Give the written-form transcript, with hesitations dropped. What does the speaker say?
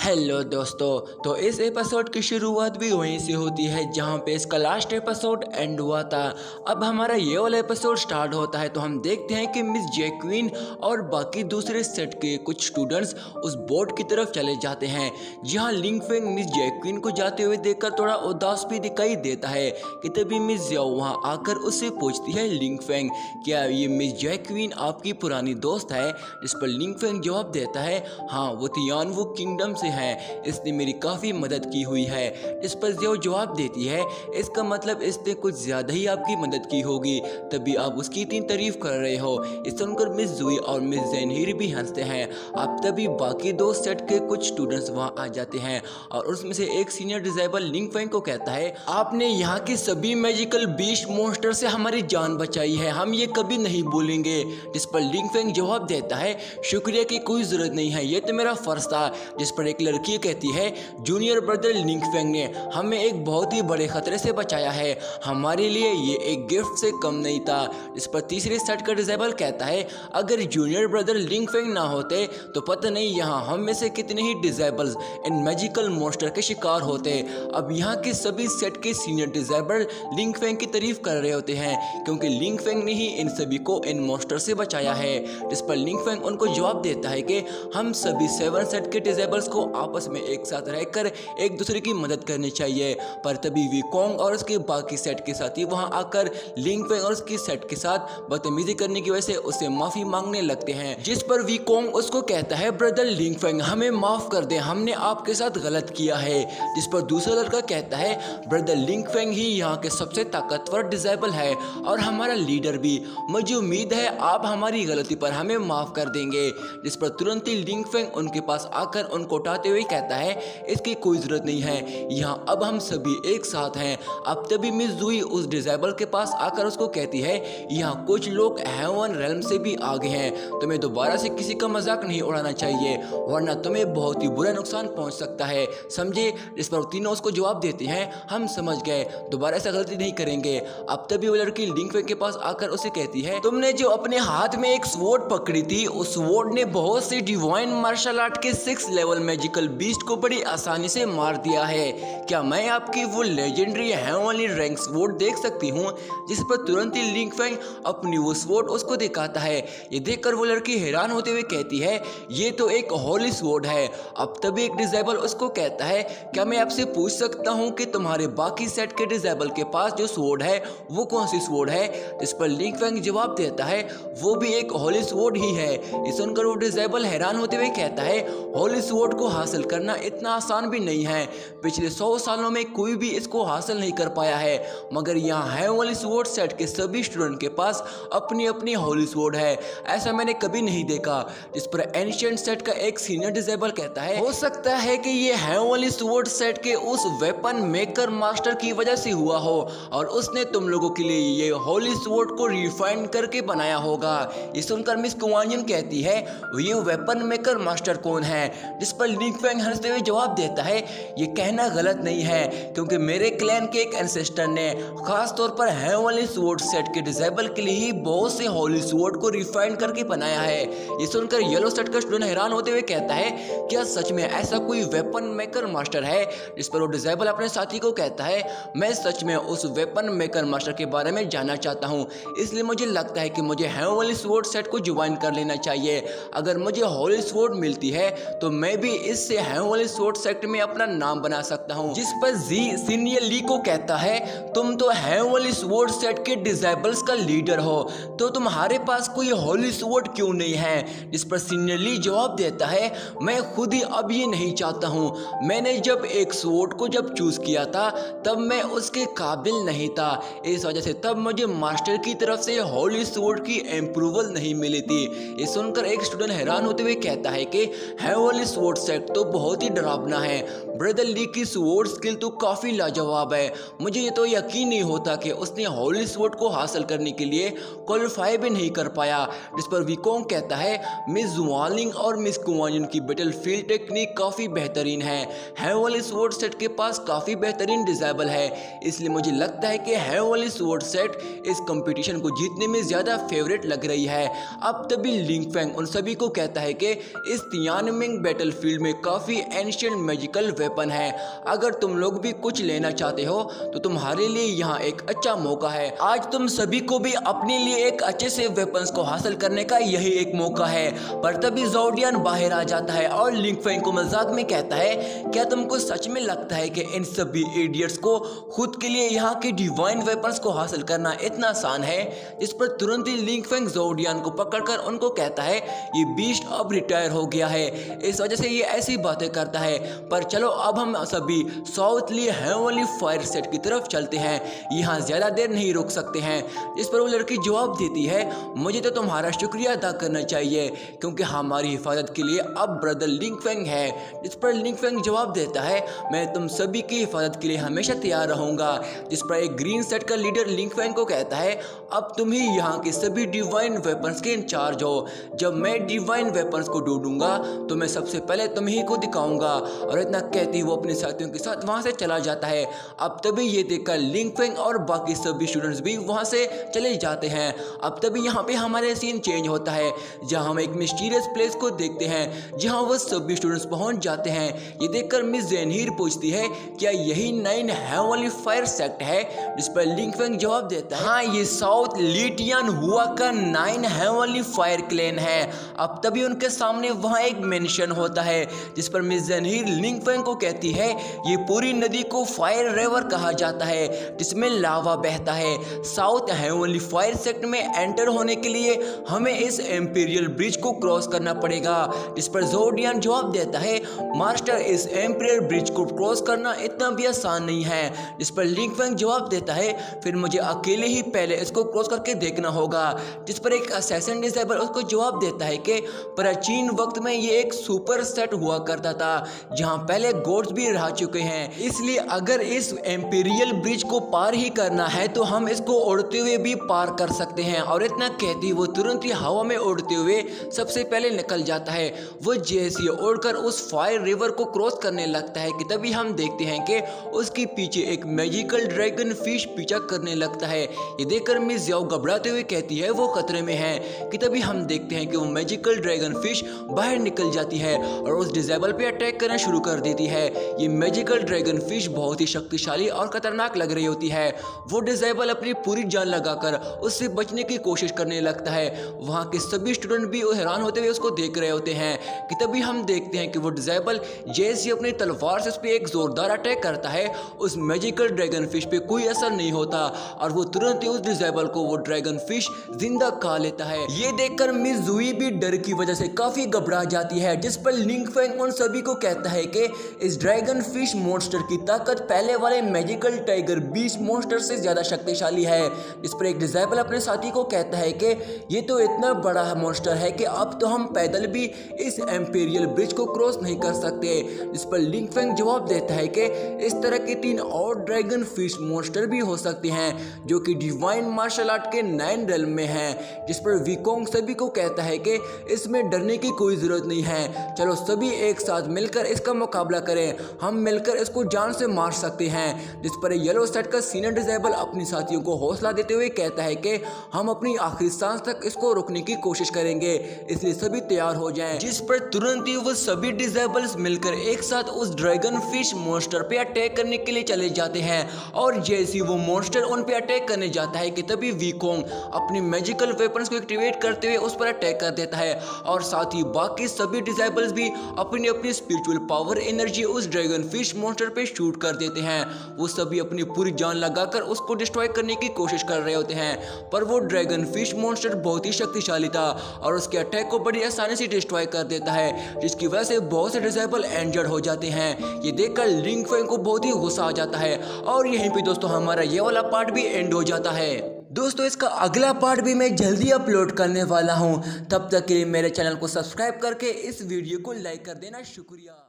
Hello दोस्तों। तो इस एपिसोड की शुरुआत भी वहीं से होती है जहां पे इसका लास्ट एपिसोड एंड हुआ था। अब हमारा ये वाला एपिसोड स्टार्ट होता है तो हम देखते हैं कि मिस जैक्विन और बाकी दूसरे सेट के कुछ स्टूडेंट्स उस बोट की तरफ चले जाते हैं जहां लिंग फेंग मिस जैक्विन को जाते हुए देखकर थोड़ा उदास भी दिखाई देता है कि तभी मिस जियाओ वहां आकर उससे पूछती है लिंग फेंग, क्या ये मिस जैक्विन आपकी पुरानी दोस्त है? जिस पर लिंग फेंग जवाब देता है, हाँ वो तियानवू किंगडम से है, इसने मेरी काफ़ी मदद की हुई है। इस पर जियो जवाब देती है, इसका मतलब इसने कुछ ज़्यादा ही आपकी मदद की होगी तभी आप उसकी इतनी तारीफ कर रहे हो। इस सुनकर मिस जुई और मिस जेनहिर भी हंसते हैं। अब तभी बाकी दो सेट के कुछ स्टूडेंट्स वहाँ आ जाते हैं और उसमें से एक सीनियर डिसेबल लिंग फेंग को कहता है, आपने यहाँ के सभी मैजिकल बीस्ट मॉन्स्टर से हमारी जान बचाई है, हम ये कभी नहीं भूलेंगे। जिस पर लिंग फेंग जवाब देता है, शुक्रिया की कोई ज़रूरत नहीं है, ये तो मेरा फ़र्ज था। जिस पर एक लड़की कहती है, जूनियर ब्रदर लिंग फेंग ने हमें एक बहुत ही बड़े खतरे से बचाया है, हमारे लिए ये एक गिफ्ट से कम नहीं था। इस पर तीसरे सेट का डिसेबल कहता है, अगर जूनियर ब्रदर लिंग फेंग ना होते तो पता नहीं यहाँ हम में से कितने ही डिसेबल्स इन मैजिकल मॉन्स्टर के शिकार होते। अब यहाँ के सभी सेट के सीनियर डिसेबल लिंग फेंग की तारीफ कर रहे होते हैं क्योंकि लिंग फेंग ने ही इन सभी को इन मॉन्स्टर से बचाया है। जिस पर लिंग फेंग उनको जवाब देता है कि हम सभी 7 सेट के डिसेबल्स को आपस में एक साथ रहकर एक दूसरे की मदद करनी चाहिए। पर तभी वीकोंग और उसके बाकी सेट के साथी वहां आकर लिंग फेंग और उसकी सेट के साथ बदतमीजी करने की वजह से उसे माफी मांगने लगते हैं। जिस पर वीकोंग उसको कहता है, ब्रदर लिंग फेंग हमें माफ कर दे, हमने आपके साथ गलत किया है। जिस पर दूसरा लड़का कहता है, ब्रदर लिंग फेंग ही यहाँ के सबसे ताकतवर डिसेबल है और हमारा लीडर भी, मुझे उम्मीद है आप हमारी गलती पर हमें माफ कर देंगे। जिस पर तुरंत ही लिंग फेंग उनके पास आकर उनको उठाते हुए कहता है, इसकी कोई जरूरत नहीं है, यहाँ अब हम सभी एक साथ हैं। अब तभी मिस जुई उस डिसेबल के पास आकर उसको कहती है, यहाँ कुछ लोग हेवन रेल्म से भी आगे हैं, तुम्हें दोबारा से किसी का मजाक नहीं उड़ाना चाहिए वरना तुम्हें बहुत ही बुरा नुकसान पहुंच सकता है, समझे? जिस पर तीनों उसको जवाब देते हैं, हम समझ गए, दोबारा ऐसा गलती नहीं करेंगे। अब तभी वो लड़की लिंग फेंग के पास आकर उसे कहती है, तुमने जो अपने हाथ में एक स्वॉर्ड पकड़ी थी उस स्वॉर्ड ने बहुत से डिवाइन मार्शल आर्ट के 6 लेवल मैजिकल बीस्ट को बड़ी आसानी से मार दिया है, क्या मैं आपकी वो लेजेंडरी हेवनली रैंक स्वॉर्ड देख सकती हूँ? जिस पर तुरंत ही लिंग फेंग अपनी वो स्वॉर्ड उसको दिखाता है। ये देखकर वो लड़की हैरान होते हुए कहती है, ये तो एक होली स्वॉर्ड है। अब तभी एक डिसेबल उसको कहता है, क्या मैं आपसे पूछ सकता हूँ कि तुम्हारे बाकी सेट के डिसेबल के पास जो स्वॉर्ड है वो कौन सी स्वॉर्ड है? जिस पर लिंग फेंग जवाब देता है, वो भी एक होली स्वॉर्ड ही है। ये सुनकर वो डिसेबल हैरान होते हुए कहता है, होली स्वॉर्ड को हासिल करना इतना आसान भी नहीं है, पिछले 100 सालों में कोई भी इसको हासिल नहीं कर पाया है, मगर यहाँ हेवनली स्वॉर्ड सेट के सभी स्टूडेंट के पास अपनी अपनी होली स्वॉर्ड है, ऐसा मैंने कभी नहीं देखा। जिस पर एंशिएंट सेट का एक सीनियर डिसेबल कहता है, हो सकता है कि ये हेवनली स्वॉर्ड सेट के उस वेपन मेकर मास्टर की वजह से हुआ हो और उसने तुम लोगों के लिए ये होली स्वॉर्ड को रिफाइन करके बनाया होगा। ये सुनकर मिस कुआंजन कहती है, ये वेपन मेकर मास्टर कौन है? जिस पर लिंग फेंग हंसते हुए जवाब देता है, ये कहना गलत नहीं है क्योंकि मेरे क्लैन के एक एंसेस्टर ने खास तौर पर हेवनली स्वॉर्ड सेट के डिसेबल के लिए ही बहुत से होली स्वॉर्ड को रिफाइन करके बनाया है। ये सुनकर येलो सेट का स्टूडेंट हैरान होते हुए कहता है, क्या सच में ऐसा कोई वेपन मेकर मास्टर है? जिस पर वो डिसेबल अपने साथी को कहता है, मैं सच में उस वेपन मेकर मास्टर के बारे में जानना चाहता हूँ, इसलिए मुझे लगता है कि मुझे हेवनली स्वॉर्ड सेट को ज्वाइन कर लेना चाहिए। अगर मुझे होली स्वॉर्ड मिलती है तो मैं भी इससे हेवनली स्वॉर्ड सेट में अपना नाम बना सकता हूँ। जिस पर जी सीनियर ली को कहता है, तुम तो हेवनली स्वॉर्ड सेट के डिसेबल्स का लीडर हो, तो तुम्हारे पास कोई होली स्वॉर्ड क्यों नहीं है? जिस पर सीनियर ली जवाब देता है, मैं खुद ही अब ये नहीं चाहता हूँ, मैंने जब एक स्वॉर्ड को जब चूज किया था तब मैं उसके काबिल नहीं था, इस वजह से तब मुझे मास्टर की तरफ से होली स्वॉर्ड की अप्रूवल नहीं मिली थी। ये सुनकर एक स्टूडेंट हैरान होते हुए कहता है कि हेवनली स्वॉर्ड सेट तो बहुत ही डरावना है, ब्रदर ली की स्वॉर्ड स्किल तो काफी लाजवाब है, मुझे ये तो यकीन नहीं होता कि उसने होली स्वॉर्ड को हासिल करने के लिए क्वालिफाई भी नहीं कर पाया। जिस पर वीकोंग कहता है, मिस जुआलिंग और मिस कुआंजन की बैटलफील्ड टेक्निक काफी बेहतरीन है, हेवनली स्वॉर्ड सेट के पास काफी बेहतरीन डिसेबल है, इसलिए मुझे लगता है कि हेवनली स्वॉर्ड सेट इस कंपटीशन को जीतने में ज्यादा फेवरेट लग रही है। अब तभी लिंग फेंग उन सभी को कहता है कि इस तियानमिंग बैटलफील्ड में हुए काफ़ी एंशिएंट मैजिकल वेपन है। अगर तुम लोग भी कुछ लेना चाहते हो तो तुम्हारे लिए यहाँ एक अच्छा मौका है। आज तुम सभी को भी अपने लिए एक अच्छे से वेपन्स को हासिल करने का यही एक मौका है। पर तभी ज़ोडियन बाहर आ जाता है और लिंग फेंग को मजाक में कहता है, क्या तुमको सच में लगता है कि इन सभी इडियट्स को खुद के लिए यहाँ के डिवाइन वेपन्स को हासिल करना इतना आसान है? इस पर तुरंत ही लिंग फेंग ज़ोडियन को पकड़कर उनको कहता है ये बीस्ट अब रिटायर हो गया है, इस वजह से ये ऐसी बातें करता है। पर चलो अब हम सभी साउथली हेवनली फायर सेट की तरफ चलते हैं, यहाँ ज़्यादा देर नहीं रुक सकते हैं। इस पर वो लड़की जवाब देती है, मुझे तो तुम्हारा शुक्रिया अदा करना चाहिए क्योंकि हमारी हिफाजत के लिए अब ब्रदर लिंग फेंग है। इस पर लिंग फेंग जवाब देता है, मैं तुम सभी की हिफाजत के लिए हमेशा तैयार रहूँगा। जिस पर एक ग्रीन सेट का लीडर लिंग फेंग को कहता है, अब तुम ही यहाँ के सभी डिवाइन वेपन्स के इंचार्ज हो। जब मैं डिवाइन वेपन्स को ढूंढूंगा तो मैं सबसे पहले तुम ही को दिखाऊंगा। और इतना कहती वो अपने साथियों के साथ वहाँ से चला जाता है। अब तभी ये देखकर लिंग फेंग और बाकी सभी स्टूडेंट्स भी वहाँ से चले जाते हैं। अब तभी यहाँ पे हमारे सीन चेंज होता है, जहाँ हम एक मिस्टीरियस प्लेस को देखते हैं जहाँ वो सभी स्टूडेंट्स पहुँच जाते हैं। ये देखकर मिस ज़ेनहीर पूछती है, क्या यही 9 हेवनली फायर सेक्ट है? जिस पर लिंग फेंग जवाब देता है, हाँ ये साउथ लीटियन हुआ का 9 हेवनली फायर क्लेन है। अब तभी उनके सामने वहाँ एक मेंशन होता है जिस पर मिस ज़ेनहीर लिंग फेंग को कहती है, ये पूरी नदी को फायर रिवर कहा जाता है जिसमें लावा बहता है। साउथ हेवनली फायर सेक्ट में एंटर होने के लिए हमें इस एम्पीरियल ब्रिज को क्रॉस करना पड़ेगा। जिस पर ज़ोडियन जवाब देता है, मास्टर इस एम्पीरियल ब्रिज को क्रॉस करना इतना भी आसान नहीं है। जिस पर लिंग फेंग जवाब देता है, फिर मुझे अकेले ही पहले इसको क्रॉस करके देखना होगा। जिस पर एक असैसिन डिसेबल उसको जवाब देता है कि प्राचीन वक्त में ये एक सुपर सेट हुआ करता था जहां पहले गॉड्स भी रह चुके हैं, इसलिए अगर इस एम्पीरियल ब्रिज को पार ही करना है तो हम इसको उड़ते हुए भी पार कर सकते हैं। और इतना कहती वो तुरंत ही हवा में उड़ते हुए सबसे पहले निकल जाता है। वो जैसे उड़कर उस फायर रिवर को क्रॉस करने लगता है कि तभी हम देखते हैं कि उसके पीछे एक मैजिकल ड्रैगन फिश पीछा करने लगता है। ये देखकर मिस ज़ाओ घबराते हुए कहती है वो खतरे में है कि तभी हम देखते हैं कि वो मैजिकल ड्रैगन फिश बाहर निकल जाती है और उस डिसेबल पे अटैक करना शुरू कर देती है। ये मैजिकल ड्रैगन फिश बहुत ही शक्तिशाली और खतरनाक लग रही होती है। वो डिसेबल अपनी पूरी जान लगाकर उससे बचने की कोशिश करने लगता है। वहाँ के सभी स्टूडेंट भी हैरान होते हुए उसको देख रहे होते हैं कि तभी हम देखते हैं कि वो डिसेबल जैसे अपनी तलवार से उस पर एक जोरदार अटैक करता है, उस मैजिकल ड्रैगन फिश पे कोई असर नहीं होता और वो तुरंत ही उस डिसेबल को वो ड्रैगन फिश जिंदा खा लेता है। ये देखकर मिस ज़ुई भी डर की वजह से काफी घबरा जाती है। जिस पर लिंग फेंग उन सभी को कहता है कि इस ड्रैगन फिश मॉन्स्टर की ताकत पहले वाले मैजिकल टाइगर बीस्ट मॉन्स्टर से ज्यादा शक्तिशाली है। इस पर एक डिसेबल अपने साथी को कहता है कि ये तो इतना बड़ा मॉन्स्टर है कि अब तो हम पैदल भी इस एम्पीरियल ब्रिज को क्रॉस नहीं कर सकते। इस पर लिंग फेंग जवाब देता है कि इस तरह के 3 और ड्रैगन फिश मॉन्स्टर भी हो सकते हैं जो कि डिवाइन मार्शल आर्ट के 9 रेल्म में हैं। जिस पर विकोंग सभी को कहता है कि इसमें डरने की कोई जरूरत नहीं है, चलो सभी एक साथ मिलकर इसका मुकाबला करें, हम मिलकर इसको जान से मार सकते हैं। जिस पर येलो सेट का सीनियर डिसेबल अपनी साथियों को हौसला देते हुए कहता है कि हम अपनी आखिरी सांस तक इसको रोकने की कोशिश करेंगे, इसलिए सभी तैयार हो जाएं। जिस पर तुरंत ही वो सभी डिसेबल्स मिलकर एक साथ उस ड्रैगन फिश मॉन्स्टर पे अटैक करने के लिए चले जाते हैं। और जैसे वो मॉन्स्टर उन पे अटैक करने जाता है कि तभी विकोंग अपनी मैजिकल वेपन्स को एक्टिवेट करते हुए उस पर अटैक कर देता है और साथ ही बाकी सभी डिसेबल्स भी अपनी अपनी स्पिरिचुअल पावर एनर्जी उस ड्रैगन फिश मॉन्स्टर पे शूट कर देते हैं। वो सभी अपनी पूरी जान लगाकर उसको डिस्ट्रॉय करने की कोशिश कर रहे होते हैं, पर वो ड्रैगन फिश मॉन्स्टर बहुत ही शक्तिशाली था और उसके अटैक को बड़ी आसानी से डिस्ट्रॉय कर देता है, जिसकी वजह से बहुत से डिसेबल इंजर्ड हो जाते हैं। ये देखकर लिंग फेंग को बहुत ही गुस्सा आ जाता है और यहीं पे दोस्तों हमारा ये वाला पार्ट भी एंड हो जाता है। दोस्तों इसका अगला पार्ट भी मैं जल्दी अपलोड करने वाला हूँ, तब तक के लिए मेरे चैनल को सब्सक्राइब करके इस वीडियो को लाइक कर देना। शुक्रिया।